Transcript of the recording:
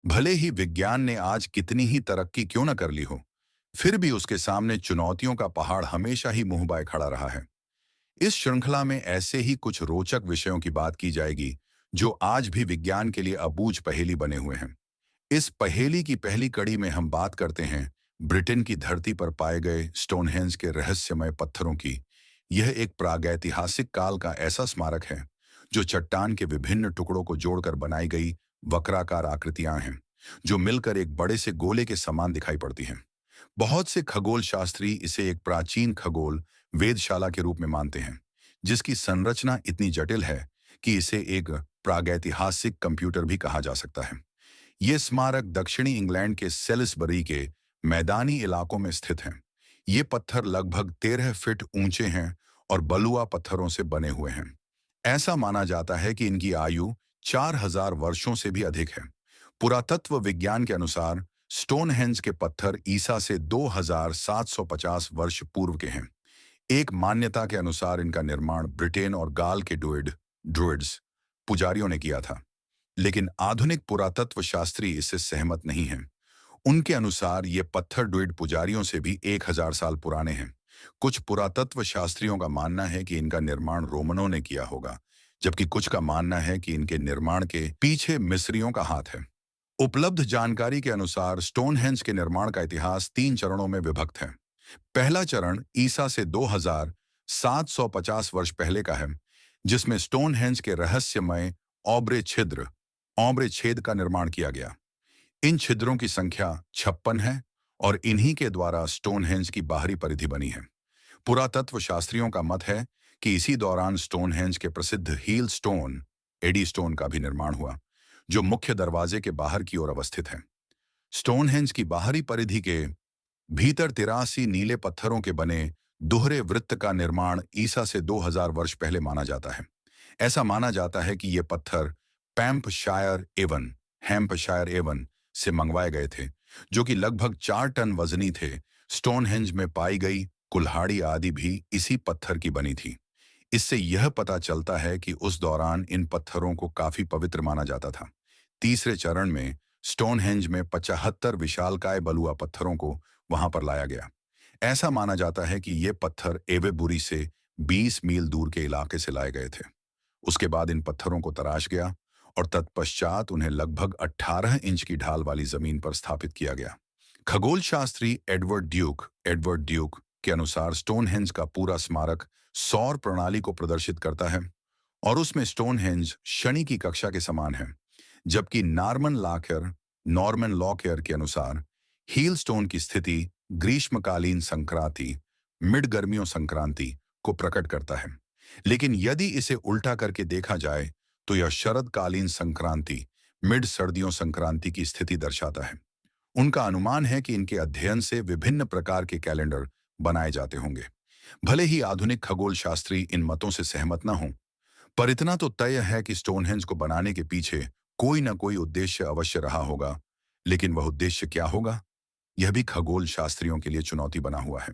भले ही विज्ञान ने आज कितनी ही तरक्की क्यों न कर ली हो, फिर भी उसके सामने चुनौतियों का पहाड़ हमेशा ही मुंह बाए खड़ा रहा है। इस श्रृंखला में ऐसे ही कुछ रोचक विषयों की बात की जाएगी जो आज भी विज्ञान के लिए अबूझ पहेली बने हुए हैं। इस पहेली की पहली कड़ी में हम बात करते हैं ब्रिटेन की धरती पर पाए गए स्टोनहेंज के रहस्यमय पत्थरों की। यह एक प्रागैतिहासिक काल का ऐसा स्मारक है जो चट्टान के विभिन्न टुकड़ों को जोड़कर बनाई गई वक्राकार आकृतियां हैं, जो मिलकर एक बड़े से गोले के समान दिखाई पड़ती हैं। बहुत से खगोल शास्त्री इसे एक प्राचीन खगोल वेधशाला के रूप में मानते हैं, जिसकी संरचना इतनी जटिल है कि इसे एक प्रागैतिहासिक कंप्यूटर भी कहा जा सकता है। ये स्मारक दक्षिणी इंग्लैंड के सेलिसबरी के मैदानी इलाकों में स्थित हैं। ये पत्थर लगभग 13 फीट ऊंचे हैं और बलुआ पत्थरों से बने हुए हैं। ऐसा माना जाता है कि इनकी आयु 4000 वर्षों से भी अधिक है। पुरातत्व विज्ञान के अनुसार स्टोनहेंज के पत्थर ईसा से 2750 वर्ष पूर्व के हैं। एक मान्यता के अनुसार इनका निर्माण ब्रिटेन और गाल के ड्रुइड्स पुजारियों ने किया था, लेकिन आधुनिक पुरातत्व शास्त्री इससे सहमत नहीं हैं। उनके अनुसार ये पत्थर ड्रुइड पुजारियों से भी 1000 साल पुराने हैं। कुछ पुरातत्व शास्त्रियों का मानना है कि इनका निर्माण रोमनों ने किया होगा, जबकि कुछ का मानना है कि इनके निर्माण के पीछे मिस्रियों का हाथ है। उपलब्ध जानकारी के अनुसार स्टोनहेंज के निर्माण का इतिहास 3 चरणों में विभक्त है। पहला चरण ईसा से 2750 वर्ष पहले का है, जिसमें स्टोनहेंज के रहस्यमय ऑब्रे छिद्र ऑब्रे छेद का निर्माण किया गया। इन छिद्रों की संख्या 56 है और इन्हीं के द्वारा स्टोनहेंज की बाहरी परिधि बनी है। पुरातत्व शास्त्रियों का मत है कि इसी दौरान स्टोनहेंज के प्रसिद्ध हील स्टोन एडी स्टोन का भी निर्माण हुआ, जो मुख्य दरवाजे के बाहर की ओर अवस्थित है। स्टोनहेंज की बाहरी परिधि के भीतर 83 नीले पत्थरों के बने दोहरे वृत्त का निर्माण ईसा से 2000 वर्ष पहले माना जाता है। ऐसा माना जाता है कि ये पत्थर हैम्पशायर एवन से मंगवाए गए थे, जो कि लगभग 4 टन वजनी थे। स्टोनहेंज में पाई गई कुल्हाड़ी आदि भी इसी पत्थर की बनी थी। इससे यह पता चलता है कि उस दौरान इन पत्थरों को काफी पवित्र माना जाता था। तीसरे चरण में स्टोनहेंज में 75 विशालकाय बलुआ पत्थरों को वहां पर लाया गया। ऐसा माना जाता है कि ये पत्थर एवेबुरी से 20 मील दूर के इलाके से लाए गए थे। उसके बाद इन पत्थरों को तराश गया और तत्पश्चात उन्हें लगभग 18 इंच की ढाल वाली जमीन पर स्थापित किया गया। खगोल शास्त्री एडवर्ड ड्यूक के अनुसार स्टोनहेंज का पूरा स्मारक सौर प्रणाली को प्रदर्शित करता है और उसमें स्टोनहेंज शनि की कक्षा के समान है, जबकि नॉर्मन लॉकेयर के अनुसार हील स्टोन की स्थिति ग्रीष्मकालीन संक्रांति मिड गर्मियों संक्रांति को प्रकट करता है। लेकिन यदि इसे उल्टा करके देखा जाए तो यह शरदकालीन संक्रांति मिड सर्दियों संक्रांति की स्थिति दर्शाता है। उनका अनुमान है कि इनके अध्ययन से विभिन्न प्रकार के कैलेंडर बनाए जाते होंगे। भले ही आधुनिक खगोल शास्त्री इन मतों से सहमत न हों, पर इतना तो तय है कि स्टोनहेंज को बनाने के पीछे कोई न कोई उद्देश्य अवश्य रहा होगा। लेकिन वह उद्देश्य क्या होगा, यह भी खगोल शास्त्रियों के लिए चुनौती बना हुआ है।